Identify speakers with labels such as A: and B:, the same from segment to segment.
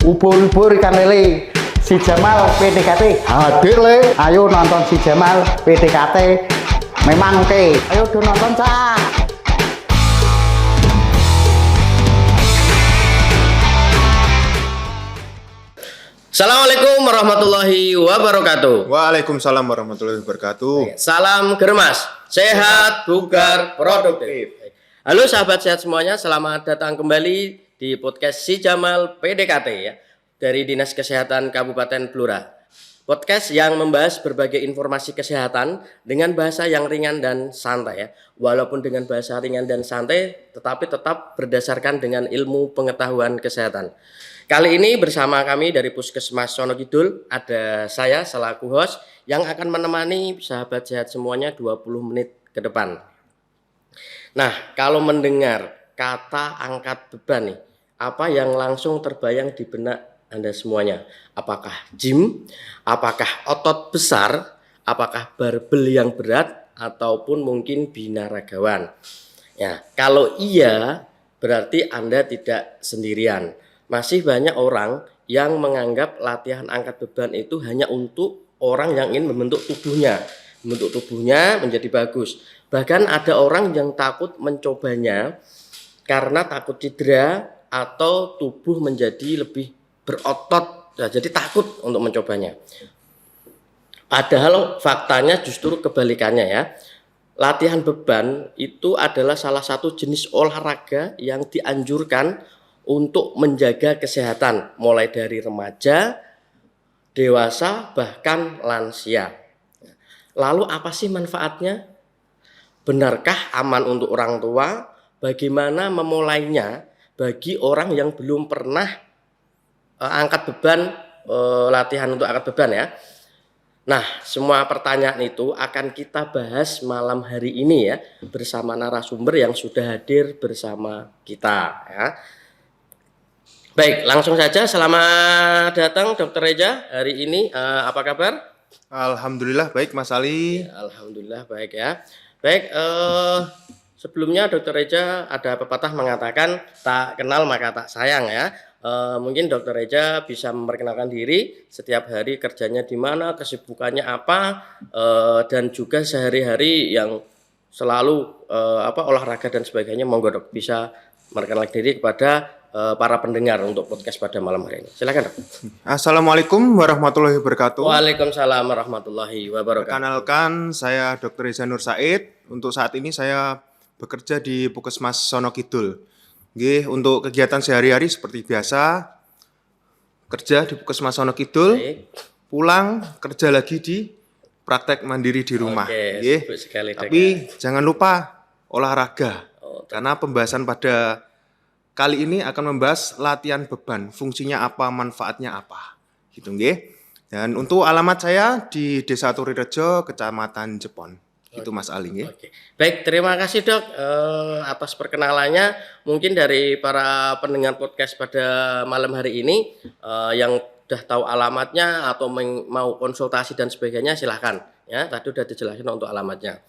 A: Ubur-ubur ikan lele. Si Jamal PDKT hadir le. Ayo nonton si Jamal PDKT. Memang ke. Ayo do nonton cak.
B: Assalamualaikum warahmatullahi wabarakatuh.
C: Waalaikumsalam warahmatullahi wabarakatuh.
B: Salam germas, sehat, bugar, produktif. Halo sahabat sehat semuanya, selamat datang kembali di podcast Si Jamal PDKT ya, dari Dinas Kesehatan Kabupaten Blora. Podcast yang membahas berbagai informasi kesehatan dengan bahasa yang ringan dan santai ya. Walaupun dengan bahasa ringan dan santai, tetapi tetap berdasarkan dengan ilmu pengetahuan kesehatan. Kali ini bersama kami dari Puskesmas Sonokidul, ada saya selaku host yang akan menemani sahabat sehat semuanya 20 menit ke depan. Nah, kalau mendengar kata angkat beban nih, apa yang langsung terbayang di benak Anda semuanya? Apakah gym? Apakah otot besar? Apakah barbel yang berat? Ataupun mungkin binaragawan? Ya, kalau iya, berarti Anda tidak sendirian. Masih banyak orang yang menganggap latihan angkat beban itu hanya untuk orang yang ingin membentuk tubuhnya menjadi bagus. Bahkan ada orang yang takut mencobanya karena takut cedera atau tubuh menjadi lebih berotot, nah, jadi takut untuk mencobanya. Padahal faktanya justru kebalikannya ya. Latihan beban itu adalah salah satu jenis olahraga yang dianjurkan untuk menjaga kesehatan mulai dari remaja, dewasa, bahkan lansia. Lalu apa sih manfaatnya? Benarkah aman untuk orang tua? Bagaimana memulainya bagi orang yang belum pernah angkat beban, latihan untuk angkat beban ya? Nah, semua pertanyaan itu akan kita bahas malam hari ini ya, bersama narasumber yang sudah hadir bersama kita ya. Baik, langsung saja. Selamat datang Dr. Reja hari ini. Apa kabar?
C: Alhamdulillah baik Mas Ali.
B: Ya, alhamdulillah baik ya. Baik, sebelumnya Dr. Reja ada pepatah mengatakan tak kenal maka tak sayang ya. Mungkin Dr. Reja bisa memperkenalkan diri, setiap hari kerjanya di mana, kesibukannya apa, dan juga sehari-hari yang selalu olahraga dan sebagainya. Monggo Dok bisa memperkenalkan diri kepada para pendengar untuk podcast pada malam hari ini. Silakan Dok.
C: Assalamualaikum warahmatullahi wabarakatuh.
B: Waalaikumsalam warahmatullahi wabarakatuh.
C: Perkenalkan saya Dr. Reza Nur Said. Untuk saat ini saya bekerja di Puskesmas Sonokidul. Untuk kegiatan sehari-hari seperti biasa, kerja di Puskesmas Sonokidul, pulang kerja lagi di praktek mandiri di rumah.
B: Oke, sekali,
C: tapi jangan lupa olahraga. Karena pembahasan pada kali ini akan membahas latihan beban, fungsinya apa, manfaatnya apa. Gitu nggih. Dan untuk alamat saya di Desa Turirejo, Kecamatan Jepon. Itu Mas Ali nggih.
B: Oke. Baik, terima kasih Dok atas perkenalannya. Mungkin dari para pendengar podcast pada malam hari ini yang udah tahu alamatnya atau mau konsultasi dan sebagainya silahkan ya. Tadi udah dijelasin untuk alamatnya.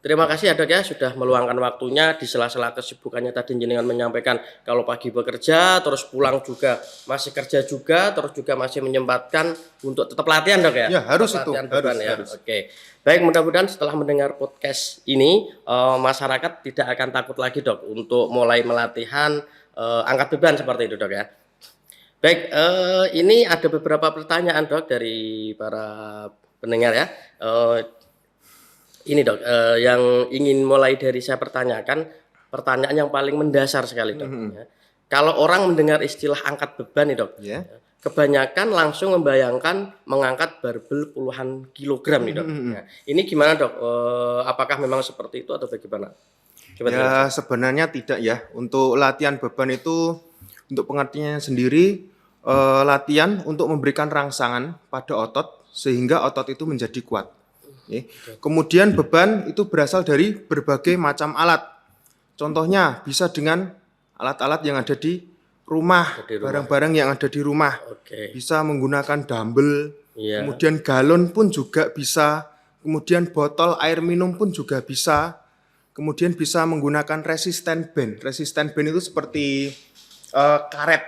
B: Terima kasih ya Dok ya sudah meluangkan waktunya di sela-sela kesibukannya tadi jenengan menyampaikan kalau pagi bekerja terus pulang juga masih kerja juga terus juga masih menyempatkan untuk tetap latihan Dok ya.
C: Ya harus
B: tetap
C: itu.
B: Latihan beban,
C: Harus.
B: Oke. Baik, mudah-mudahan setelah mendengar podcast ini masyarakat tidak akan takut lagi Dok untuk mulai melatihan angkat beban seperti itu Dok ya. Baik, ini ada beberapa pertanyaan Dok dari para pendengar ya. Ini Dok, yang ingin mulai dari saya pertanyakan, pertanyaan yang paling mendasar sekali Dok. Ya. Kalau orang mendengar istilah angkat beban nih Dok, kebanyakan langsung membayangkan mengangkat barbel puluhan kilogram nih Dok. Nah, ini gimana Dok? Apakah memang seperti itu atau bagaimana?
C: Ya sebenarnya tidak ya. Untuk latihan beban itu, untuk pengertiannya sendiri, latihan untuk memberikan rangsangan pada otot sehingga otot itu menjadi kuat. Kemudian beban itu berasal dari berbagai macam alat. Contohnya bisa dengan alat-alat yang ada di rumah, barang-barang yang ada di rumah. Bisa menggunakan dumbbell, kemudian galon pun juga bisa, kemudian botol air minum pun juga bisa. Kemudian bisa menggunakan resisten band. Resisten band itu seperti karet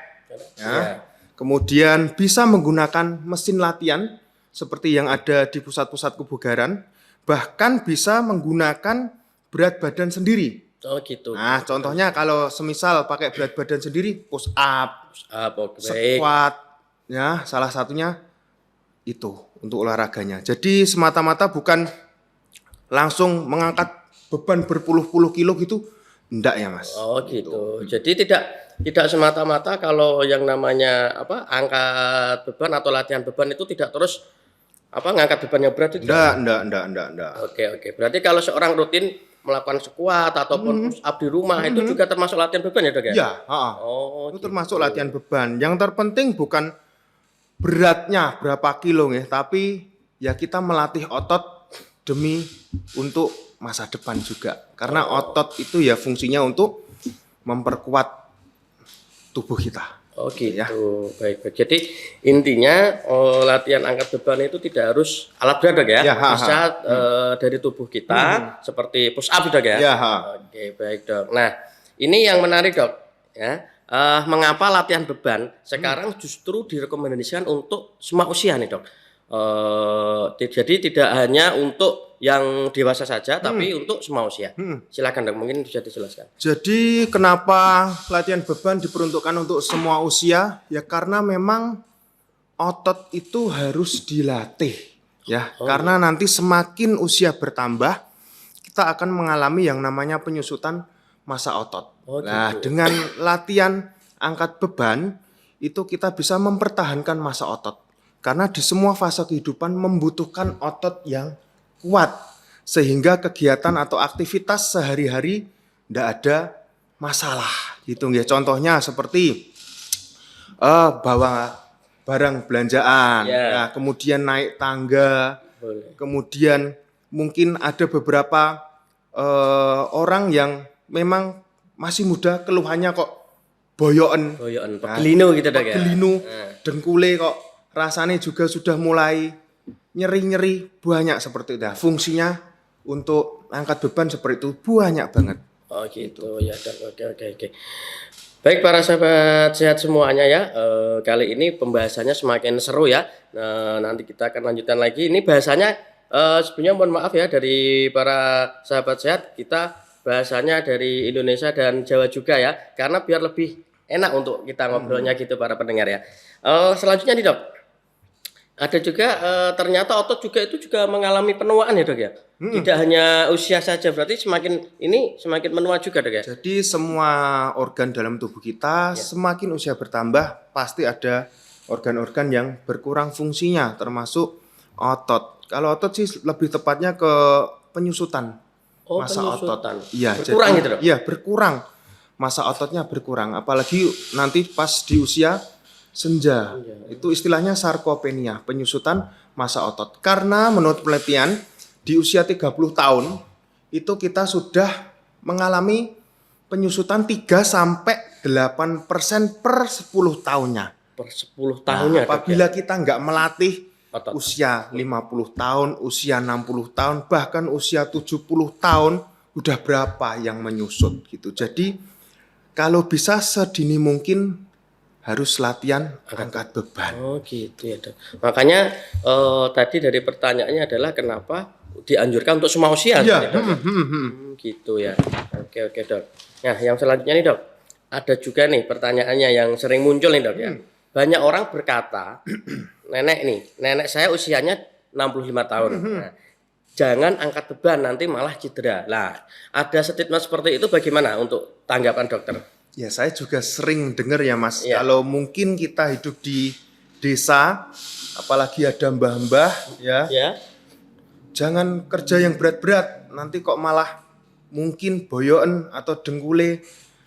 C: Ya. Kemudian bisa menggunakan mesin latihan seperti yang ada di pusat-pusat kebugaran, bahkan bisa menggunakan berat badan sendiri.
B: Oh gitu.
C: Nah, contohnya kalau semisal pakai berat badan sendiri, push up,
B: Oke, baik.
C: squat, ya salah satunya itu untuk olahraganya. Jadi semata-mata bukan langsung mengangkat beban berpuluh-puluh kilo gitu, enggak ya Mas.
B: Oh gitu. Jadi tidak semata-mata kalau yang namanya angkat beban atau latihan beban itu tidak terus ngangkat beban yang berat itu.
C: Enggak.
B: Oke. Berarti kalau seorang rutin melakukan squat ataupun push up di rumah itu juga termasuk latihan beban ya, Dok ya?
C: Iya,
B: Oh,
C: itu
B: gitu.
C: termasuk latihan beban. Yang terpenting bukan beratnya berapa kilo ya, tapi ya kita melatih otot demi untuk masa depan juga. Karena otot itu ya fungsinya untuk memperkuat tubuh kita.
B: Oh gitu,
C: Ya.
B: baik. Jadi intinya latihan angkat beban itu tidak harus alat berat Dok ya,
C: Ya,
B: bisa dari tubuh kita seperti push up Dok ya.
C: Ya,
B: Oke, baik Dok. Nah ini yang menarik Dok ya, mengapa latihan beban sekarang justru direkomendasikan untuk semua usia nih Dok. Jadi tidak hanya untuk yang dewasa saja, tapi untuk semua usia. Silakan Dok, mungkin bisa dijelaskan.
C: Jadi kenapa latihan beban diperuntukkan untuk semua usia? Ya karena memang otot itu harus dilatih ya. Karena nanti semakin usia bertambah, kita akan mengalami yang namanya penyusutan massa otot.
B: Oh,
C: Nah,
B: gitu.
C: dengan latihan angkat beban itu kita bisa mempertahankan massa otot. Karena di semua fase kehidupan membutuhkan otot yang kuat sehingga kegiatan atau aktivitas sehari-hari tidak ada masalah gitu ya. Contohnya seperti bawa barang belanjaan,
B: Ya.
C: nah, kemudian naik tangga,
B: Boleh.
C: kemudian mungkin ada beberapa orang yang memang masih muda keluhannya kok boyoken,
B: Goyokan pegelino gitu Dok ya.
C: gelinu, dengkule kok rasanya juga sudah mulai nyeri-nyeri banyak seperti itu. Nah, fungsinya untuk angkat beban seperti itu banyak banget.
B: Oh gitu ya Dok. Oke. Baik para sahabat sehat semuanya ya. Kali ini pembahasannya semakin seru ya. Nah, nanti kita akan lanjutkan lagi. Ini bahasanya sebenarnya mohon maaf ya dari para sahabat sehat, kita bahasanya dari Indonesia dan Jawa juga ya. Karena biar lebih enak untuk kita ngobrolnya gitu para pendengar ya. Selanjutnya nih Dok. Ada juga ternyata otot juga itu juga mengalami penuaan ya Dok ya. Tidak hanya usia saja, berarti semakin menua juga Dok ya.
C: Jadi semua organ dalam tubuh kita semakin usia bertambah pasti ada organ-organ yang berkurang fungsinya termasuk otot. Kalau otot sih lebih tepatnya ke penyusutan
B: Oh,
C: massa
B: penyusutan.
C: otot. Iya,
B: Berkurang
C: jadi-
B: gitu, Dok?
C: Iya, berkurang. Massa ototnya berkurang. Apalagi nanti pas di usia senja. Itu istilahnya sarkopenia, penyusutan massa otot. Karena menurut penelitian di usia 30 tahun itu kita sudah mengalami penyusutan 3 sampai 8% per 10 tahunnya.
B: Per 10 tahunnya Dok ya.
C: Apabila kita nggak melatih
B: Otot.
C: usia 50 tahun, usia 60 tahun, bahkan usia 70 tahun, udah berapa yang menyusut gitu. Jadi kalau bisa sedini mungkin harus latihan angkat beban.
B: Oh gitu ya Dok. Makanya tadi dari pertanyaannya adalah kenapa dianjurkan untuk semua usia
C: Iya,
B: Dok, ya? Gitu ya. Oke Dok. Nah yang selanjutnya nih Dok, ada juga nih pertanyaannya yang sering muncul nih Dok ya. Banyak orang berkata, nenek saya usianya 65 tahun. Nah, jangan angkat beban nanti malah cedera. Lah, ada statement seperti itu bagaimana untuk tanggapan dokter?
C: Ya saya juga sering dengar ya Mas,
B: Iya.
C: kalau mungkin kita hidup di desa, apalagi ada mbah-mbah ya,
B: Ya.
C: jangan kerja yang berat-berat, nanti kok malah mungkin boyoken atau dengkule,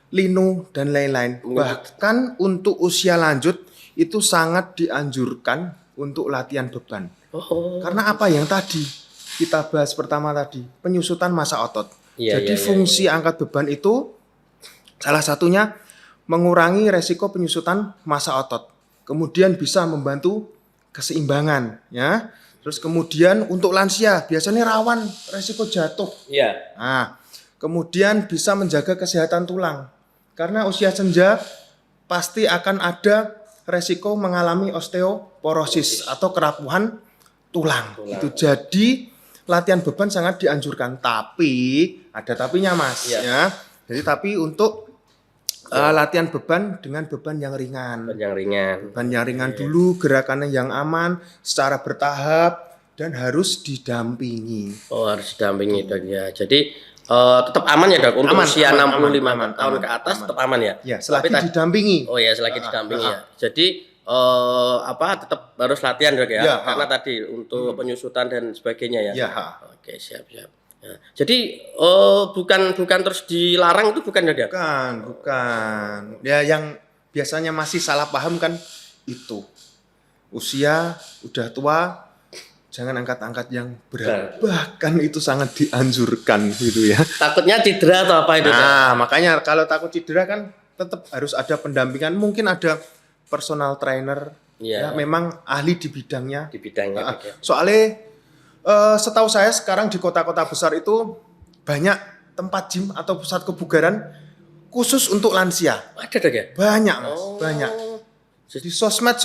C: linu dan lain-lain. Bahkan untuk usia lanjut itu sangat dianjurkan untuk latihan beban.
B: Oh.
C: Karena apa yang tadi kita bahas pertama tadi, penyusutan massa otot.
B: Iya,
C: Jadi
B: iya,
C: fungsi angkat beban itu salah satunya mengurangi resiko penyusutan massa otot. Kemudian bisa membantu keseimbangan ya. Terus kemudian untuk lansia biasanya rawan resiko jatuh.
B: Iya.
C: Nah, kemudian bisa menjaga kesehatan tulang. Karena usia senja pasti akan ada resiko mengalami osteoporosis atau kerapuhan tulang. Itu jadi latihan beban sangat dianjurkan, tapi ada tapinya Mas ya. Jadi tapi untuk latihan beban dengan beban yang ringan. Beban yang ringan dulu, gerakannya yang aman, secara bertahap dan harus didampingi.
B: Oh, harus didampingi Dok ya. Jadi tetap aman ya Dok untuk usia 65 tahun ke atas tetap aman ya.
C: Ya, selagi didampingi.
B: Oh ya, selagi didampingi ya. Jadi tetap harus latihan Dok ya. Karena tadi untuk penyusutan dan sebagainya ya. Oke, siap. Ya. Jadi bukan terus dilarang itu bukan Dok ya?
C: Bukan. Ya yang biasanya masih salah paham kan itu. Usia udah tua jangan angkat-angkat yang berat. Bahkan itu sangat dianjurkan gitu ya.
B: Takutnya cedera atau apa itu?
C: Nah, makanya kalau takut cedera kan tetap harus ada pendampingan. Mungkin ada personal trainer ya memang ahli di bidangnya. Soalnya setahu saya sekarang di kota-kota besar itu banyak tempat gym atau pusat kebugaran khusus untuk lansia.
B: Ada Dok ya?
C: Banyak Mas, banyak. Di sosmed,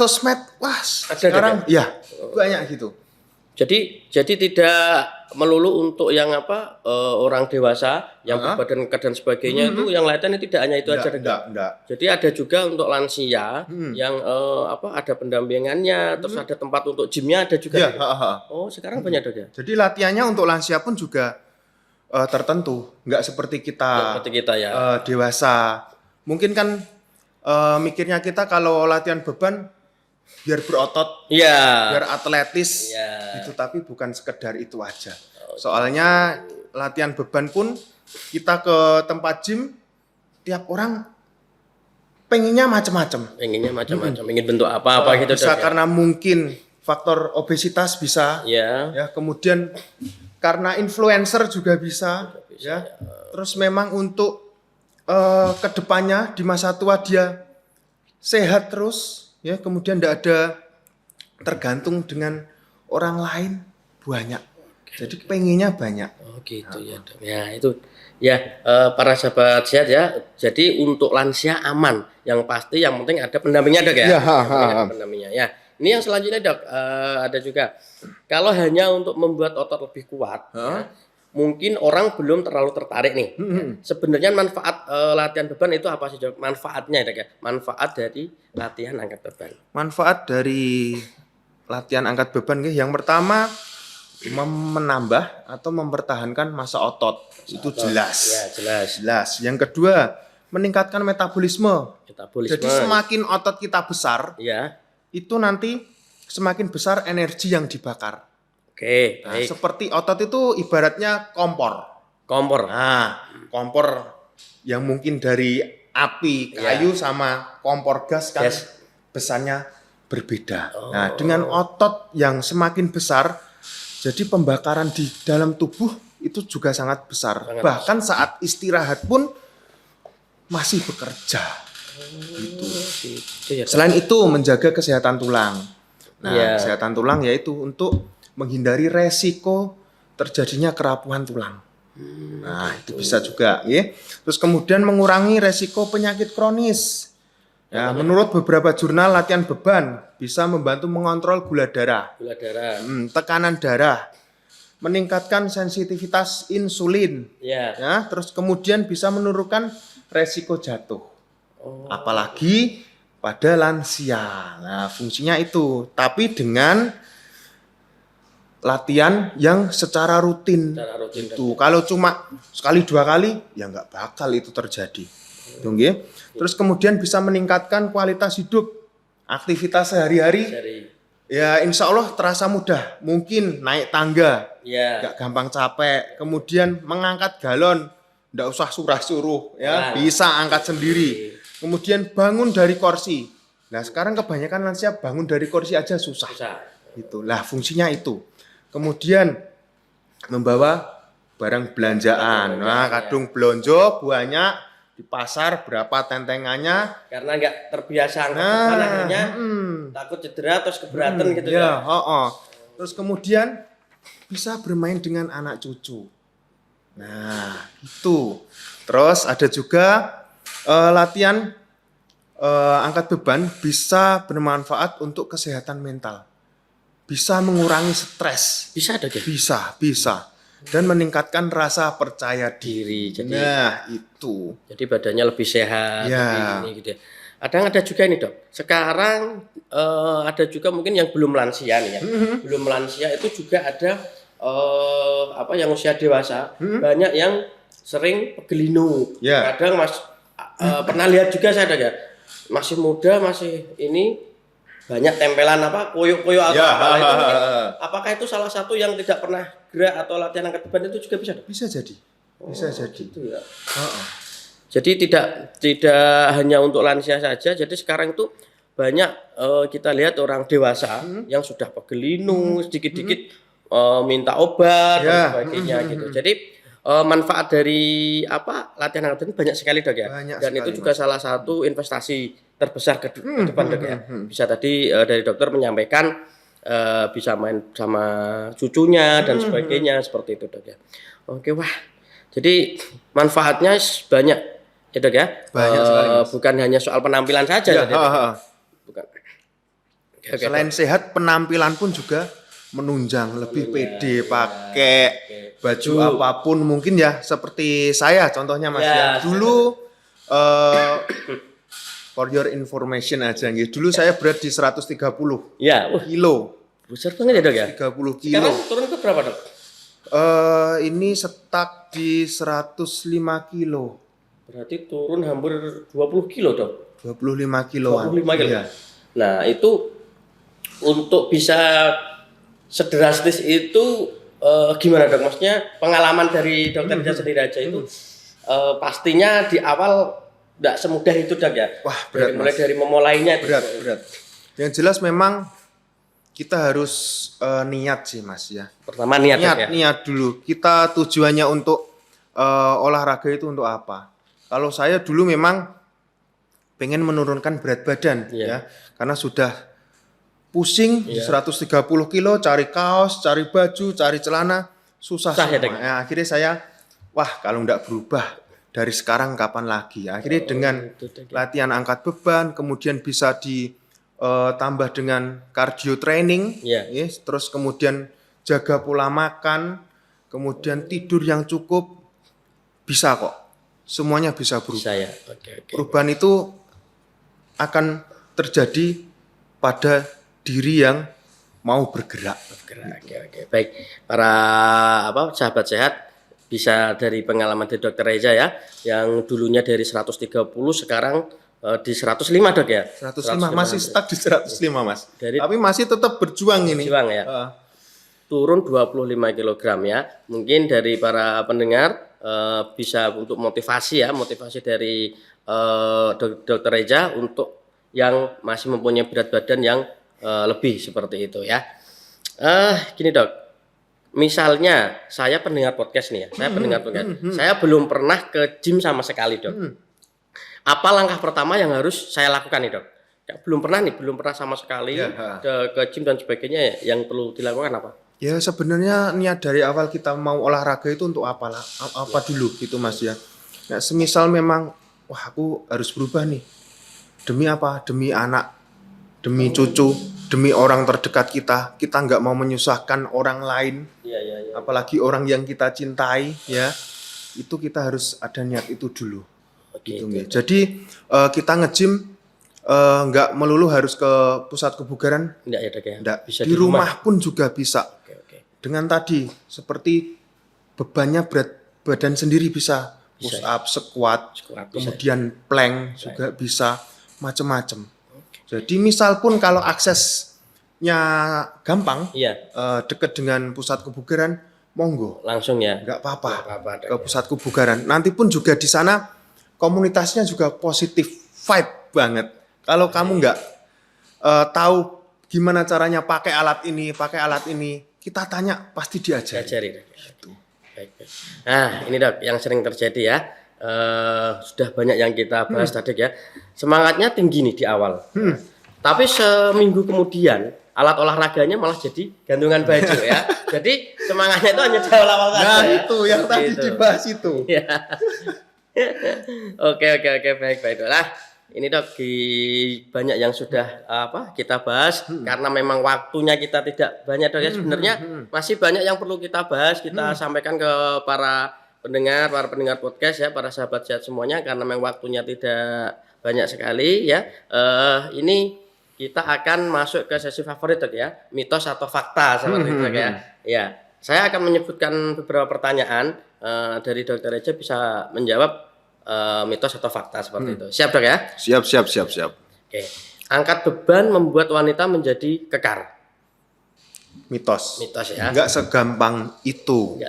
C: wah
B: ada
C: sekarang ya banyak gitu.
B: Jadi tidak melulu untuk yang orang dewasa yang berbadan dan sebagainya itu yang latihan tidak hanya itu aja.
C: Enggak.
B: Jadi ada juga untuk lansia yang ada pendampingannya, terus ada tempat untuk gymnya ada juga. Oh, sekarang banyak Dok ya.
C: Jadi latihannya untuk lansia pun juga tertentu, nggak seperti kita ya. Dewasa. Mungkin kan mikirnya kita kalau latihan beban biar berotot, biar atletis, itu tapi bukan sekedar itu aja. Soalnya latihan beban pun kita ke tempat gym, tiap orang pengennya macam-macam.
B: Ingin bentuk apa gitu.
C: Bisa karena mungkin faktor obesitas bisa, ya. Kemudian karena influencer juga bisa, ya. Terus memang untuk kedepannya di masa tua dia sehat terus. Ya, kemudian tidak ada tergantung dengan orang lain banyak. Jadi pengennya banyak.
B: Oh gitu ya Dok. Ya itu ya para sahabat sehat ya. Jadi untuk lansia aman. Yang pasti yang penting ada pendampingnya Dok ya. Pendampingnya ya. Ini yang selanjutnya Dok ada juga. Kalau hanya untuk membuat otot lebih kuat. Ya, mungkin orang belum terlalu tertarik nih. Sebenarnya manfaat latihan beban itu apa sih Dok? Manfaatnya Dok ya. Manfaat dari latihan angkat beban.
C: Manfaat dari latihan angkat beban yang pertama menambah atau mempertahankan massa otot. Itu jelas.
B: Ya, jelas.
C: Yang kedua, meningkatkan metabolisme. Jadi semakin otot kita besar, itu nanti semakin besar energi yang dibakar.
B: Oke,
C: nah, seperti otot itu ibaratnya kompor. Nah, kompor yang mungkin dari api, kayu sama kompor gas kan besarnya berbeda. Nah, dengan otot yang semakin besar, jadi pembakaran di dalam tubuh itu juga sangat besar. Bahkan saat istirahat pun masih bekerja. Gitu. Selain itu menjaga kesehatan tulang. Nah, kesehatan tulang yaitu untuk menghindari resiko terjadinya kerapuhan tulang. Nah, itu bisa juga, ya. Terus kemudian mengurangi resiko penyakit kronis. Ya, menurut beberapa jurnal latihan beban bisa membantu mengontrol gula darah, tekanan darah, meningkatkan sensitivitas insulin. Ya, terus kemudian bisa menurunkan resiko jatuh. Apalagi pada lansia. Nah, fungsinya itu. Tapi dengan latihan yang secara rutin. Itu kalau cuma sekali dua kali ya nggak bakal itu terjadi. Terus kemudian bisa meningkatkan kualitas hidup, aktivitas sehari-hari. Ya insya Allah terasa mudah. Mungkin naik tangga, nggak gampang capek. Kemudian mengangkat galon, nggak usah suruh-suruh, ya bisa angkat sendiri. Kemudian bangun dari kursi. Nah sekarang kebanyakan lansia bangun dari kursi aja susah. Itulah fungsinya itu. Kemudian membawa barang belanjaan. Nah, kadung belonjo banyak di pasar berapa tentengannya.
B: Karena nggak terbiasa angkat akhirnya takut cedera terus keberatan gitu ya.
C: Terus kemudian bisa bermain dengan anak cucu. Nah, itu. Terus ada juga latihan angkat beban bisa bermanfaat untuk kesehatan mental. Bisa mengurangi stres.
B: Bisa dok ya?
C: Bisa. Dan meningkatkan rasa percaya diri.
B: Jadi
C: Nah, itu.
B: jadi badannya lebih sehat,
C: Ya.
B: lebih ini gitu ya. Ada juga nih dok. Sekarang ada juga mungkin yang belum lansia nih ya. Belum lansia itu juga ada yang usia dewasa. Banyak yang sering pegelinu.
C: Ya.
B: Kadang pernah lihat juga saya ada ya. Masih muda, masih ini banyak tempelan koyo-koyo atau
C: Ya.
B: apa itu mungkin. Apakah itu salah satu yang tidak pernah gerak atau latihan angkat beban itu juga bisa dok?
C: Bisa jadi. Bisa jadi.
B: Gitu ya.
C: Heeh.
B: Jadi tidak hanya untuk lansia saja. Jadi sekarang itu banyak kita lihat orang dewasa yang sudah pegelinu, sedikit-sedikit minta obat dan
C: Ya.
B: sebagainya gitu. Jadi manfaat dari latihan angkat beban banyak sekali dok ya.
C: Banyak
B: Dan
C: sekali,
B: itu juga salah satu investasi terbesar ke depan dok ya. Bisa tadi dari dokter menyampaikan bisa main sama cucunya dan sebagainya seperti itu dok ya. Oke wah. Jadi manfaatnya banyak ya dok ya.
C: Banyak sekali, Mas.
B: Bukan hanya soal penampilan saja.
C: Ya,
B: tadi, Dok.
C: heeh.
B: Bukan. Oke,
C: Selain
B: Dok.
C: sehat, penampilan pun juga menunjang, lebih pede pakai baju apapun mungkin ya, seperti saya contohnya Mas
B: Ya,
C: ya. Dulu for your information aja gitu. Dulu saya berat di 130
B: Ya, wah,
C: kilo.
B: besar banget ya dok ya.
C: 30 kilo.
B: Sekarang turun ke berapa dok?
C: Ini stuck di 105 kilo.
B: Berarti turun hampir 20 kilo dok.
C: 25 kiloan.
B: 25 kilo.
C: Iya.
B: Nah itu untuk bisa sedrastis itu gimana dok? Maksudnya pengalaman dari dokter Reza sendiri aja itu pastinya di awal tidak semudah itu dok ya.
C: Wah, berat,
B: mulai
C: Mas.
B: dari memulainya itu.
C: Berat. Yang jelas memang kita harus niat sih Mas ya.
B: Pertama niat dok ya.
C: Niat dulu. Kita tujuannya untuk olahraga itu untuk apa? Kalau saya dulu memang pengen menurunkan berat badan
B: Iya.
C: ya. Karena sudah pusing 130 kilo, cari kaos, cari baju, cari celana, susah
B: Susah ya,
C: semua.
B: Dek?
C: Ya, akhirnya saya kalau nggak berubah dari sekarang kapan lagi? Akhirnya dengan
B: itu, Dek.
C: latihan angkat beban, kemudian bisa ditambah dengan cardio training,
B: Iya.
C: ya, terus kemudian jaga pola makan, kemudian tidur yang cukup, bisa kok. Semuanya bisa berubah.
B: Saya. Oke.
C: Perubahan itu akan terjadi pada diri yang mau bergerak.
B: Oke. Baik, para sahabat sehat bisa dari pengalaman dari Dokter Reza ya, yang dulunya dari 130 sekarang di 105 dok ya.
C: 105 masih stuck di 105 Mas.
B: Dari-
C: Tapi masih tetap berjuang ini.
B: Berjuang ya.
C: Heeh.
B: Turun 25 kg ya. Mungkin dari para pendengar bisa untuk motivasi dari Dokter Reza untuk yang masih mempunyai berat badan yang lebih seperti itu ya. Gini dok, misalnya saya pendengar podcast nih ya, saya belum pernah ke gym sama sekali dok. Apa langkah pertama yang harus saya lakukan nih dok? Ya, belum pernah sama sekali
C: Ya.
B: ke gym dan sebagainya, yang perlu dilakukan apa?
C: Ya sebenarnya niat dari awal kita mau olahraga itu untuk apa dulu gitu Mas ya. Nah, semisal memang aku harus berubah nih. Demi apa? Demi anak, demi cucu, demi orang terdekat kita. Kita nggak mau menyusahkan orang lain,
B: Iya.
C: apalagi orang yang kita cintai ya. Itu kita harus ada niat itu dulu.
B: Oke.
C: Gitu, nggih. Jadi kita nge-gym nggak melulu harus ke pusat kebugaran,
B: Enggak ya dok ya?
C: enggak.
B: Bisa
C: Di rumah pun juga bisa.
B: Oke.
C: Dengan tadi seperti bebannya berat badan sendiri bisa push up, squat,
B: Squat bisa.
C: kemudian plank juga bisa, macam-macam. Jadi misal pun kalau aksesnya gampang,
B: Iya,
C: dekat dengan pusat kebugaran, monggo,
B: langsung ya.
C: nggak apa-apa
B: Nggak apa-apa, Dok,
C: ke pusat kebugaran. Nanti pun juga di sana komunitasnya juga positif vibe banget. Kalau kamu nggak tahu gimana caranya pakai alat ini, kita tanya pasti diajari.
B: Diajari dok. Baik. Nah ini dok yang sering terjadi ya. Sudah banyak yang kita bahas tadi ya. Semangatnya tinggi nih di awal. Tapi seminggu kemudian alat olahraganya malah jadi gantungan baju ya. Jadi semangatnya itu hanya di awal saja.
C: Nah
B: ya.
C: itu yang
B: Seperti
C: tadi
B: itu.
C: dibahas itu.
B: Ya. Oke baik. Nah Ini Dok, banyak yang sudah kita bahas karena memang waktunya kita tidak banyak Dok ya. Sebenarnya masih banyak yang perlu kita bahas, kita sampaikan ke para pendengar podcast ya, para sahabat sehat semuanya, karena memang waktunya tidak banyak sekali ya. Ini kita akan masuk ke sesi favorit Dok ya, mitos atau fakta seperti itu Dok ya. Ya, saya akan menyebutkan beberapa pertanyaan dari Dokter Reja bisa menjawab mitos atau fakta seperti itu. Siap Dok ya?
C: Siap.
B: Oke. Angkat beban membuat wanita menjadi kekar.
C: Mitos
B: ya.
C: Nggak segampang itu.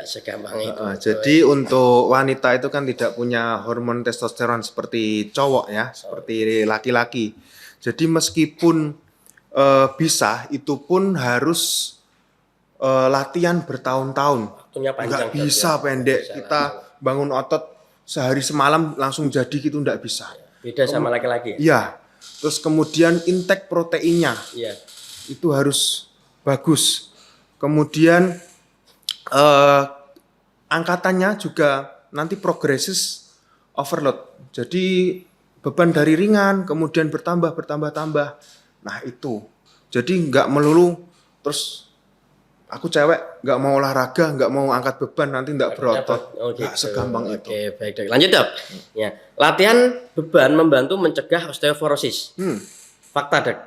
C: Jadi untuk wanita itu kan tidak punya hormon testosteron seperti cowok ya, seperti laki-laki. Jadi meskipun bisa, itu pun harus latihan bertahun-tahun.
B: Waktunya panjang.
C: Nggak bisa pendek. Kita bangun otot sehari semalam langsung jadi gitu, nggak bisa.
B: Beda sama laki-laki.
C: Iya. Terus kemudian intake proteinnya itu harus bagus. Kemudian angkatannya juga nanti progresses overload. Jadi beban dari ringan kemudian bertambah. Nah itu. Jadi nggak melulu terus aku cewek nggak mau olahraga, nggak mau angkat beban, nanti nggak berotot. Nggak segampang itu.
B: Oke, baik Dok. Lanjut Dok. Ya, latihan beban membantu mencegah osteoporosis. Fakta Dok.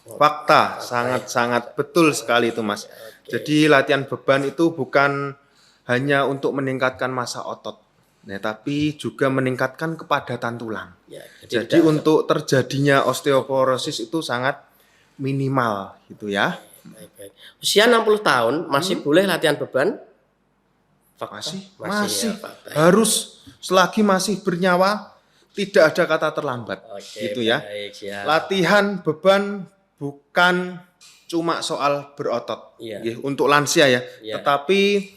C: Fakta, sangat betul sekali itu Mas. Jadi latihan beban itu bukan hanya untuk meningkatkan massa otot, tapi juga meningkatkan kepadatan tulang.
B: Ya,
C: jadi untuk terjadinya osteoporosis itu sangat minimal gitu ya.
B: Baik. Usia 60 tahun masih boleh latihan beban?
C: Fakta? Masih. Harus, selagi masih bernyawa tidak ada kata terlambat. Gitu ya.
B: Baik,
C: latihan beban bukan cuma soal berotot. Untuk lansia ya. Tetapi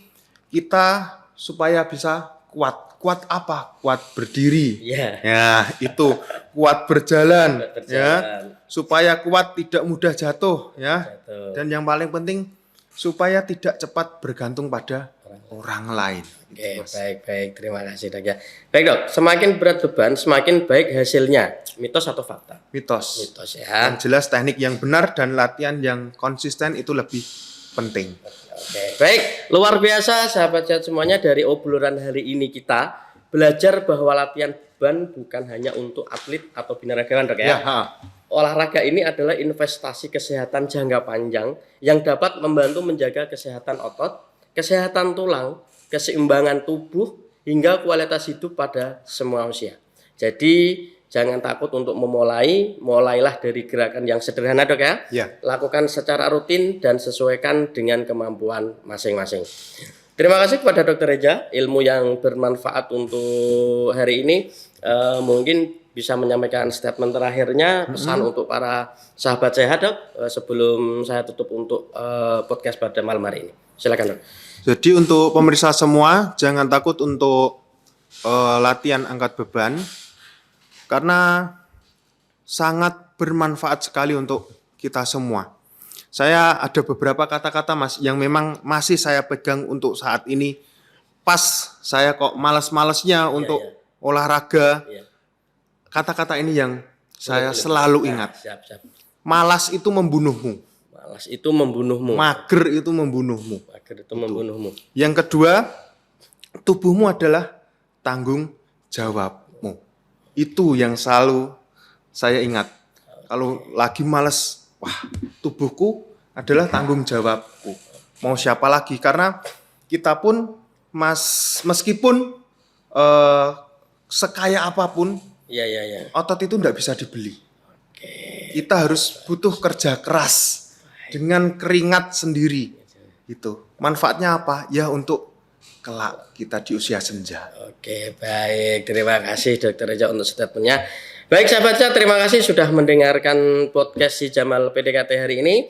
C: kita supaya bisa kuat. Kuat apa? Kuat berdiri. Ya, itu kuat berjalan. Ya. Supaya kuat tidak mudah jatuh ya. Dan yang paling penting supaya tidak cepat bergantung pada orang lain.
B: Oke, baik. Terima kasih Dok ya. Baik Dok, semakin berat beban semakin baik hasilnya. Mitos atau fakta?
C: Mitos
B: ya.
C: Yang jelas teknik yang benar dan latihan yang konsisten itu lebih penting.
B: Oke, baik. Luar biasa sahabat sehat semuanya, dari obrolan hari ini kita belajar bahwa latihan beban bukan hanya untuk atlet atau binaragawan Dok ya. Olahraga ini adalah investasi kesehatan jangka panjang yang dapat membantu menjaga kesehatan otot, kesehatan tulang, keseimbangan tubuh, hingga kualitas hidup pada semua usia. Jadi jangan takut untuk mulailah dari gerakan yang sederhana Dok ya. Lakukan secara rutin dan sesuaikan dengan kemampuan masing-masing. Terima kasih kepada Dokter Reja, ilmu yang bermanfaat untuk hari ini. Mungkin bisa menyampaikan statement terakhirnya, pesan untuk para sahabat sehat Dok, sebelum saya tutup untuk podcast pada malam hari ini. Silakan Dok.
C: Jadi untuk pemirsa semua, jangan takut untuk latihan angkat beban, karena sangat bermanfaat sekali untuk kita semua. Saya ada beberapa kata-kata Mas yang memang masih saya pegang untuk saat ini. Pas saya kok malas-malesnya untuk olahraga. Kata-kata ini yang saya selalu ingat. Malas itu membunuhmu. Mager itu membunuhmu. Yang kedua, tubuhmu adalah tanggung jawabmu. Itu yang selalu saya ingat. Kalau lagi malas, tubuhku adalah tanggung jawabku. Mau siapa lagi? Karena kita pun meskipun sekaya apapun, otot itu tidak bisa dibeli. Kita harus butuh kerja keras dengan keringat sendiri. Itu manfaatnya apa? Ya untuk kelak kita di usia senja.
B: Oke, baik. Terima kasih Dokter Reja untuk statementnya. Baik sahabat saya, terima kasih sudah mendengarkan podcast Si Jamal PDKT hari ini.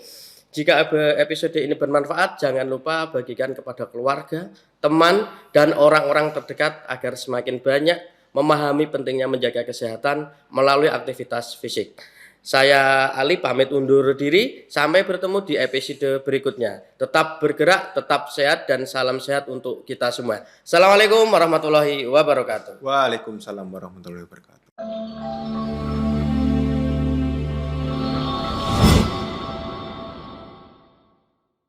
B: Jika episode ini bermanfaat, jangan lupa bagikan kepada keluarga, teman, dan orang-orang terdekat agar semakin banyak memahami pentingnya menjaga kesehatan melalui aktivitas fisik. Saya Ali pamit undur diri, sampai bertemu di episode berikutnya. Tetap bergerak, tetap sehat, dan salam sehat untuk kita semua. Assalamualaikum warahmatullahi wabarakatuh.
C: Waalaikumsalam warahmatullahi wabarakatuh.